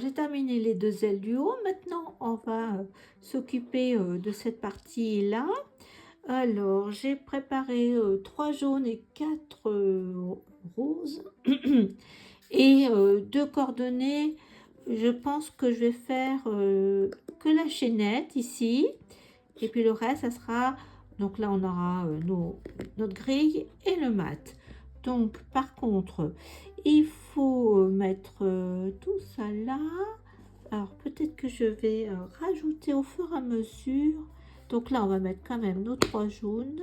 j'ai terminé les 2 ailes du haut. Maintenant, on va s'occuper de cette partie-là. Alors, j'ai préparé 3 jaunes et 4 roses et 2 coordonnées. Je pense que je vais faire que la chaînette ici. Et puis le reste, ça sera... Donc là, on aura notre grille et le mat. Donc, par contre, il faut mettre tout ça là. Alors, peut-être que je vais rajouter au fur et à mesure. Donc là, on va mettre quand même nos 3 jaunes.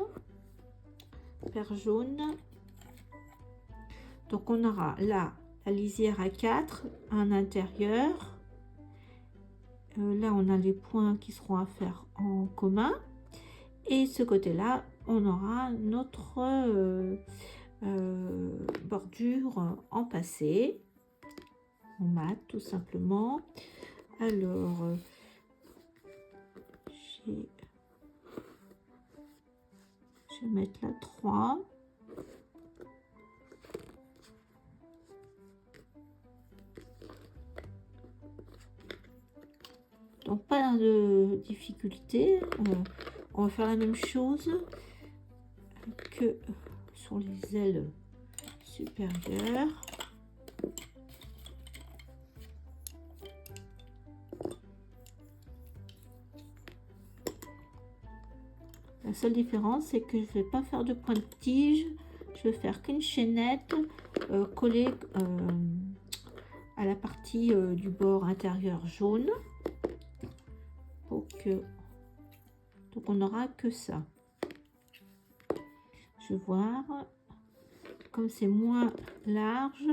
Paire jaune. Donc, on aura là la lisière à 4 en intérieur. Là, on a les points qui seront à faire en commun. Et ce côté-là, on aura notre bordure en passé, en mat tout simplement. Alors, je vais mettre la 3. Donc pas de difficulté, on va faire la même chose que sur les ailes supérieures. La seule différence, c'est que je ne vais pas faire de point de tige, je vais faire qu'une chaînette collée à la partie du bord intérieur jaune. Pour que... Donc on n'aura que ça. Je vais voir, comme c'est moins large.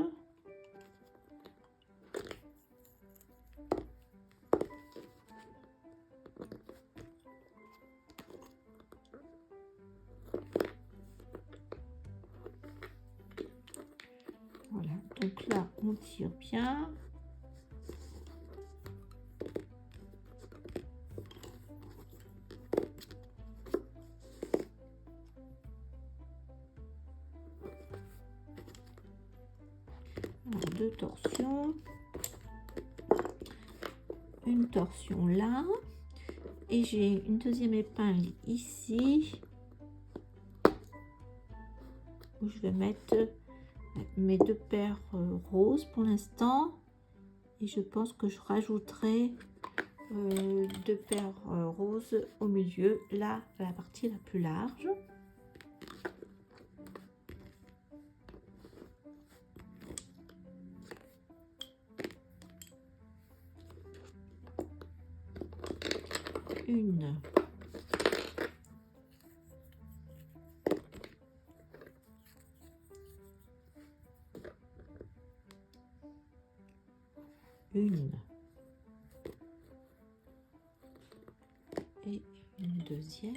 Voilà, donc là on tire bien. Alors, 2 torsions. Une torsion là. Et j'ai une deuxième épingle ici. Où je vais mettre mes 2 paires roses pour l'instant. Et je pense que je rajouterai 2 paires roses au milieu, là, la partie la plus large. Une. Une. Et une deuxième.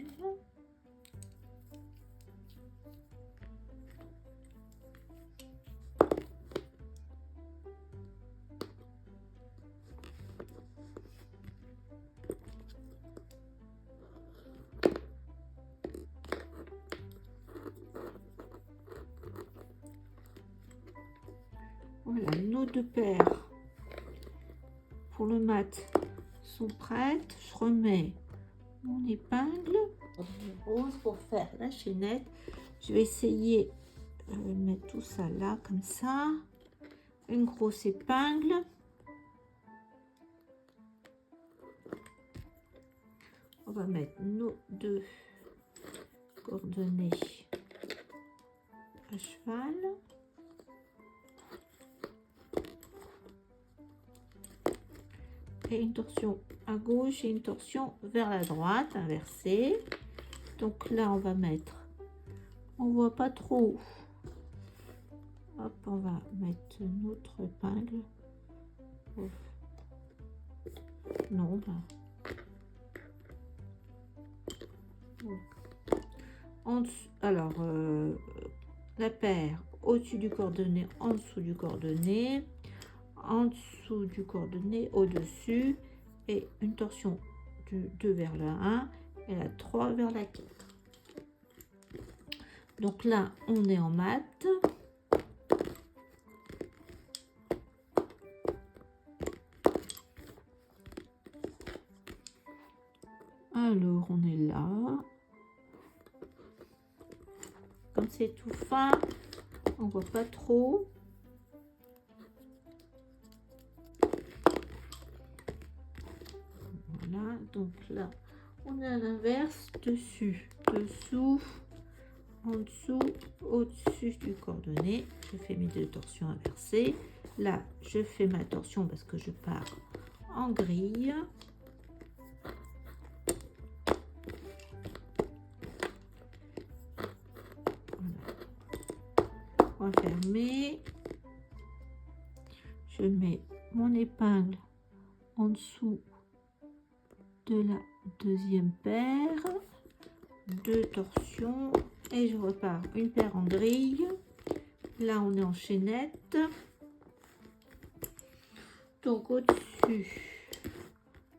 Voilà, nos 2 paires pour le mat sont prêtes. Je remets mon épingle rose pour faire la chaînette. Je vais essayer de mettre tout ça là comme ça. Une grosse épingle. On va mettre nos 2 coordonnées à cheval. Et une torsion à gauche et une torsion vers la droite inversée. Donc là on va mettre, on voit pas trop, hop, on va mettre notre épingle. Ouf. Non, en dessous, alors la paire au-dessus du coordonné, en dessous du coordonné, en dessous du coordonné, au-dessus, et une torsion du 2 vers la 1 et la 3 vers la 4. Donc là on est en mat. Alors, on est là. Comme c'est tout fin, on voit pas trop. Voilà, donc là, on est à l'inverse, dessus, dessous, en dessous, au-dessus du coordonné. Je fais mes deux torsions inversées. Là, je fais ma torsion parce que je pars en grille. Voilà. On va fermer. Je mets mon épingle en dessous de la deuxième paire, deux torsions et je repars une paire en grille. Là on est en chaînette, donc au-dessus,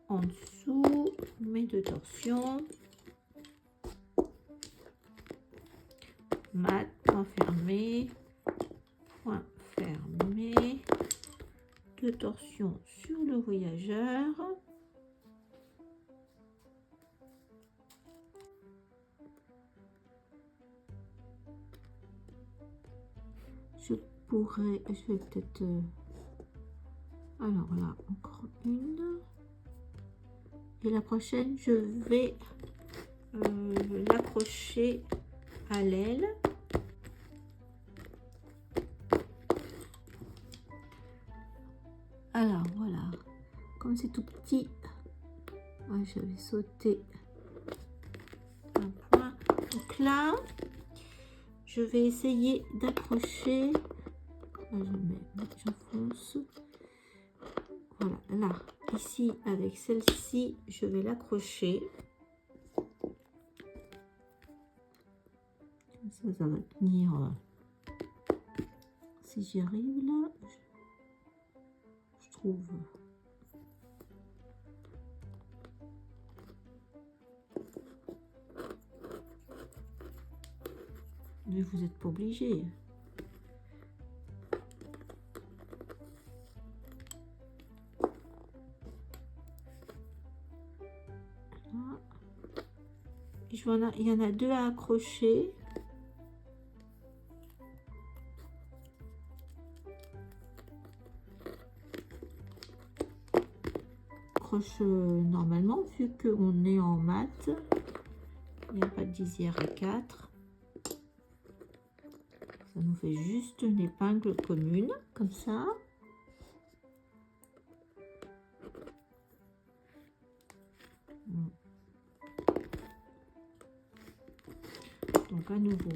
en dessous, mes deux torsions, mat, point fermé, point fermé, deux torsions sur le voyageur. Je vais peut-être alors là encore une et la prochaine je vais l'accrocher à l'aile. Alors voilà, comme c'est tout petit, ouais, je vais sauter un point. Donc là je vais essayer d'accrocher. J'enfonce. Voilà, là, ici, avec celle-ci, je vais l'accrocher. Ça va tenir. Si j'y arrive, là, je trouve. Mais vous n'êtes pas obligé. Il y en a deux à accrocher. Accroche normalement, vu qu'on est en mat. Il n'y a pas de lisière à 4. Ça nous fait juste une épingle commune, comme ça. Donc à nouveau.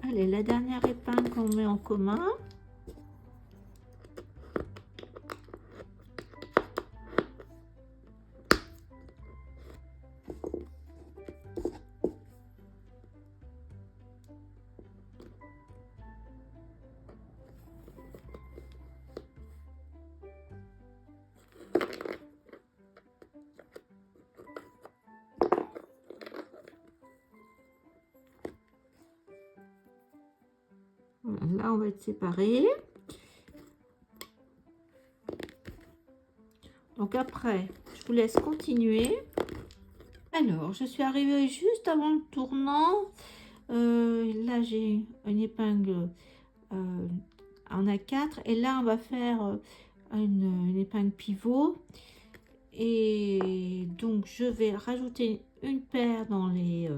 Allez, la dernière épingle qu'on met en commun. Là, on va être séparés. Donc après, je vous laisse continuer. Alors, je suis arrivée juste avant le tournant. Là, j'ai une épingle en A4. Et là, on va faire une épingle pivot. Et donc, je vais rajouter une paire dans les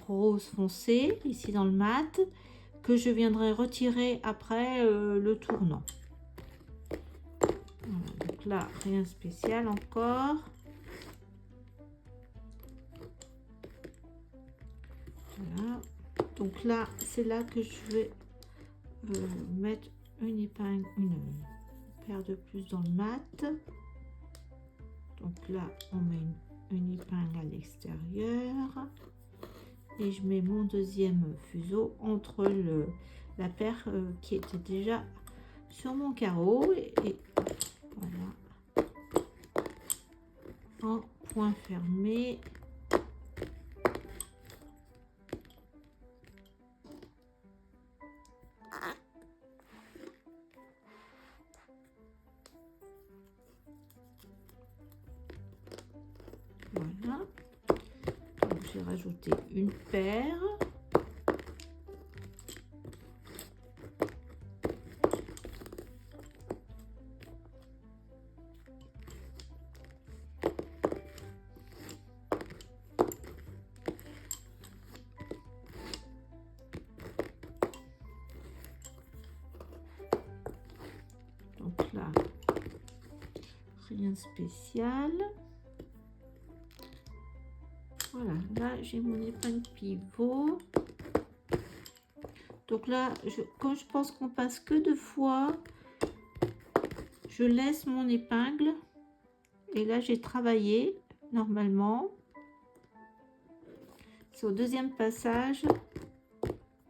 roses foncés, ici dans le mat, que je viendrai retirer après le tournant. Voilà, donc là, rien de spécial encore. Voilà. Donc là, c'est là que je vais mettre une épingle, une paire de plus dans le mat. Donc là, on met une épingle à l'extérieur. Et je mets mon deuxième fuseau entre la paire qui était déjà sur mon carreau. Et voilà. En point fermé. Voilà. Donc j'ai rajouté une paire. Donc là, rien de spécial. Voilà, là j'ai mon épingle pivot. Donc là, quand je pense qu'on passe que 2 fois, je laisse mon épingle. Et là, j'ai travaillé normalement. C'est au deuxième passage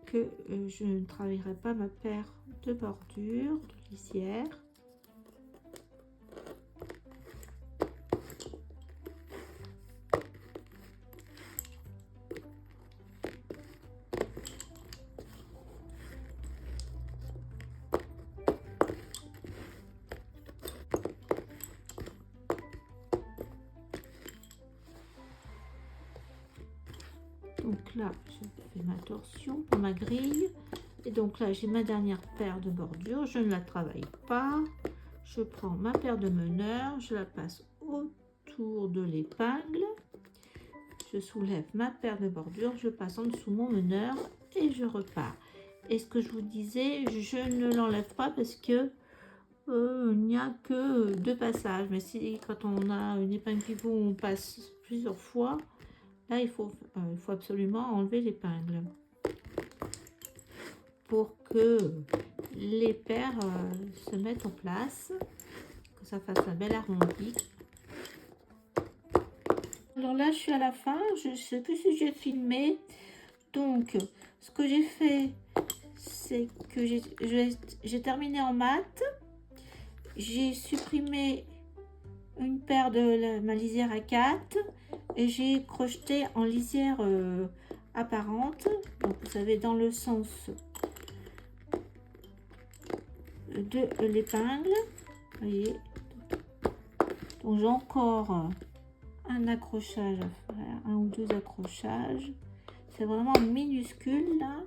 que je ne travaillerai pas ma paire de bordure, de lisière. Donc là, je fais ma torsion pour ma grille. Et donc là, j'ai ma dernière paire de bordure. Je ne la travaille pas. Je prends ma paire de meneur. Je la passe autour de l'épingle. Je soulève ma paire de bordure. Je passe en dessous mon meneur et je repars. Et ce que je vous disais, je ne l'enlève pas parce que il n'y a que 2 passages. Mais si quand on a une épingle pivot, on passe plusieurs fois. Là, il faut absolument enlever l'épingle pour que les paires se mettent en place, que ça fasse un bel arrondi. Alors là, je suis à la fin. Je ne sais plus si j'ai filmé. Donc, ce que j'ai fait, c'est que j'ai terminé en mat. J'ai supprimé une paire de ma lisière à 4 et j'ai crocheté en lisière apparente, donc vous savez dans le sens de l'épingle, voyez. Donc j'ai encore un accrochage à faire, 1 ou 2 accrochages, c'est vraiment minuscule là.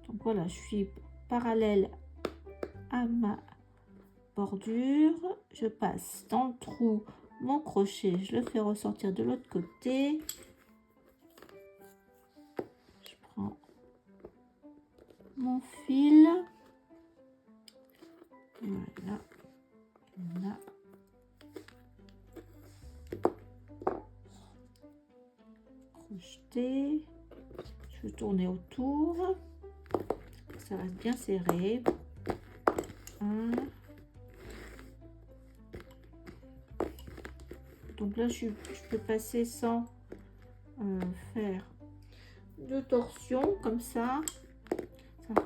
Donc voilà, je suis parallèle à ma bordure, je passe dans le trou mon crochet, je le fais ressortir de l'autre côté, je prends mon fil, voilà, là. Crocheter, je vais tourner autour, ça reste bien serré, 1. Donc là je peux passer sans faire de torsion comme ça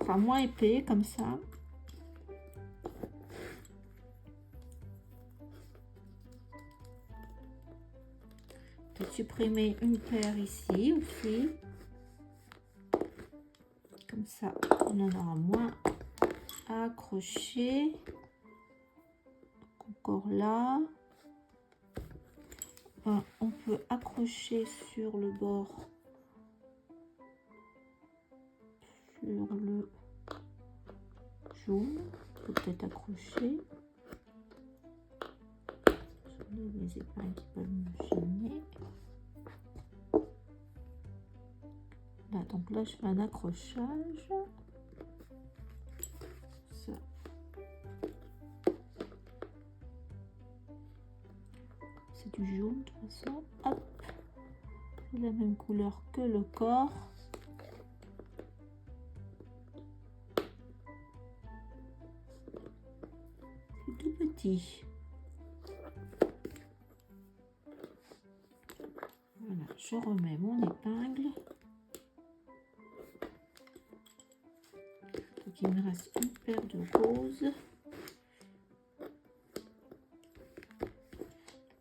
fera moins épais comme ça. Je vais supprimer une paire ici aussi, comme ça on en aura moins à accrocher. Encore là, on peut accrocher sur le bord, sur le jaune, peut-être accrocher. Les épingles qui peuvent me gêner. Là, donc là, je fais un accrochage. Ça. C'est du jaune de toute façon. Hop, c'est la même couleur que le corps. C'est tout petit. Voilà, je remets mon épingle. Donc il me reste une paire de roses.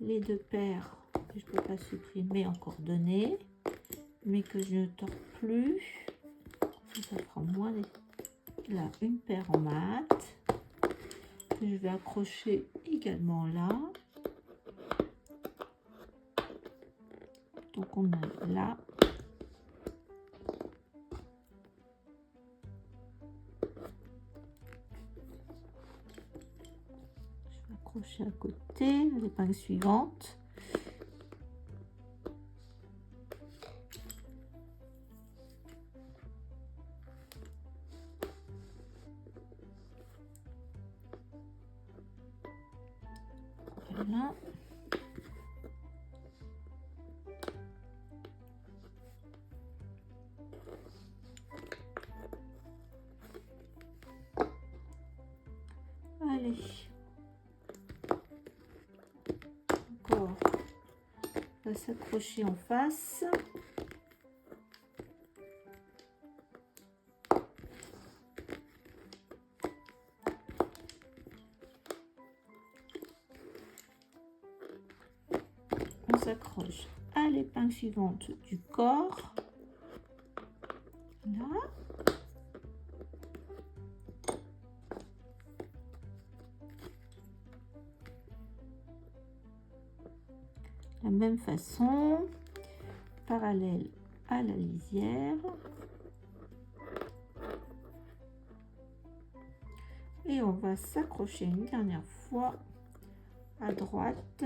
les deux paires que je ne peux pas supprimer en coordonnées, mais que je ne tords plus. Ça fera moins là une paire en mat que je vais accrocher également là. Donc on a là. Je vais accrocher à côté l'épingle suivante. Voilà. Allez. Encore. On va s'accrocher en face. On s'accroche à l'épingle suivante du corps. Là. La même façon, parallèle à la lisière. Et on va s'accrocher une dernière fois à droite.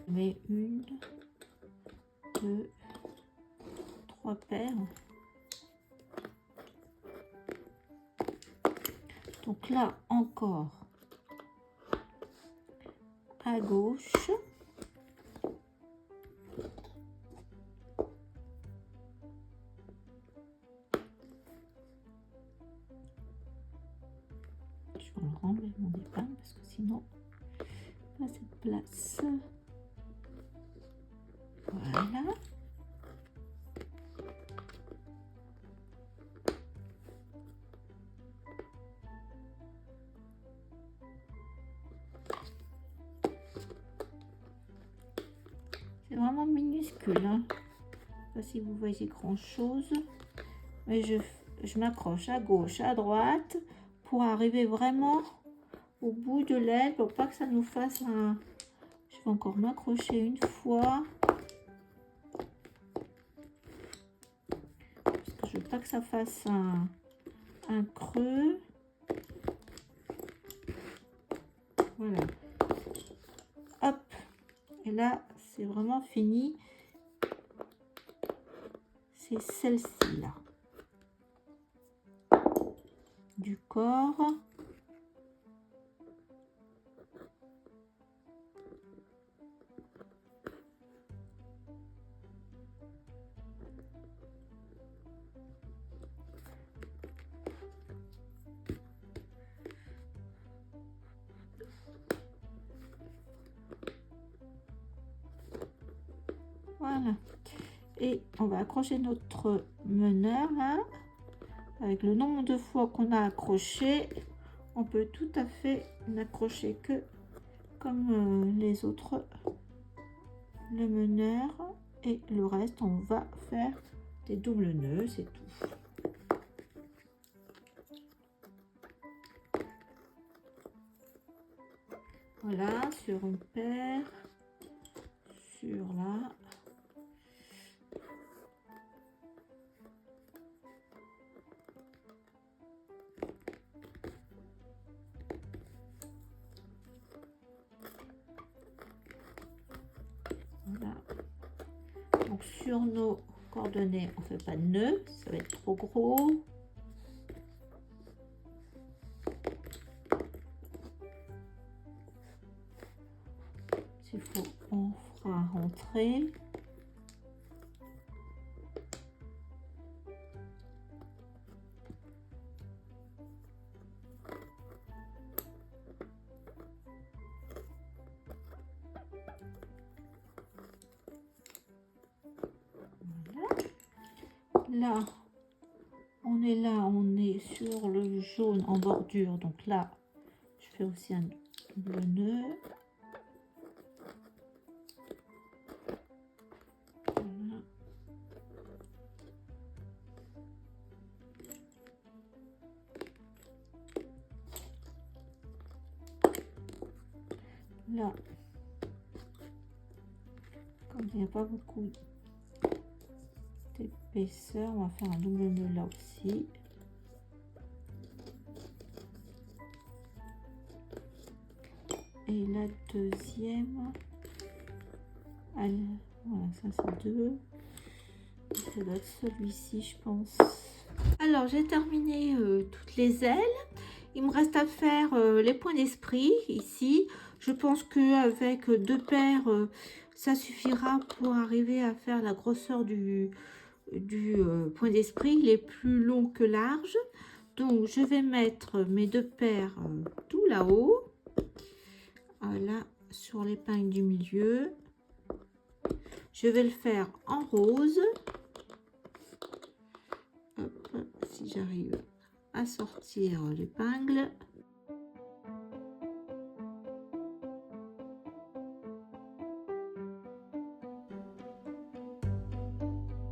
Mais une, deux, trois paires. Donc là encore à gauche. Je vais enlever mon épingle parce que sinon pas cette place. Voilà. C'est vraiment minuscule, hein. Je ne sais pas si vous voyez grand chose, mais je m'accroche à gauche, à droite pour arriver vraiment au bout de l'aile pour pas que ça nous fasse un... Je vais encore m'accrocher une fois parce que je veux pas que ça fasse un creux. Voilà. Hop. Et là, c'est vraiment fini. C'est celle-ci là. Du corps. Voilà. Et on va accrocher notre meneur là. Avec le nombre de fois qu'on a accroché, on peut tout à fait n'accrocher que comme les autres, le meneur, et le reste on va faire des doubles nœuds, c'est tout. Voilà, sur une paire, sur là. Voilà. Donc sur nos coordonnées, on fait pas de nœud, ça va être trop gros. S'il faut, on fera rentrer. Là, On est là, on est sur le jaune en bordure. Donc là, je fais aussi un double nœud. Voilà. Là, comme il n'y a pas beaucoup d'épaisseur, on va faire un double nœud là aussi. Et la deuxième, elle, voilà, ça c'est 2. Ça doit être celui-ci, je pense. Alors, j'ai terminé toutes les ailes. Il me reste à faire les points d'esprit ici. Je pense qu'avec 2 paires, ça suffira pour arriver à faire la grosseur du point d'esprit. Il est plus long que large. Donc, je vais mettre mes 2 paires tout là-haut. Voilà, sur l'épingle du milieu. Je vais le faire en rose. Hop, si j'arrive à sortir l'épingle.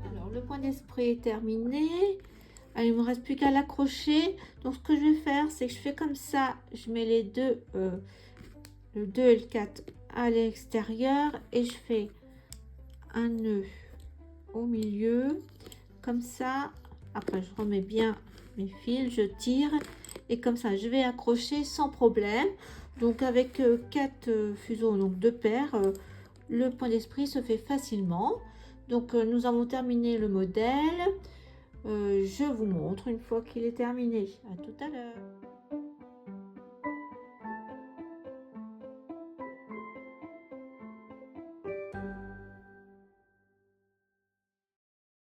Alors, le point d'esprit est terminé. Alors, il ne me reste plus qu'à l'accrocher. Donc, ce que je vais faire, c'est que je fais comme ça. Je mets les deux, le 2 et le 4 à l'extérieur. Et je fais un nœud au milieu. Comme ça. Après, je remets bien mes fils. Je tire. Et comme ça, je vais accrocher sans problème. Donc, avec 4 fuseaux, donc 2 paires, le point d'esprit se fait facilement. Donc, nous avons terminé le modèle. Je vous montre une fois qu'il est terminé. À tout à l'heure.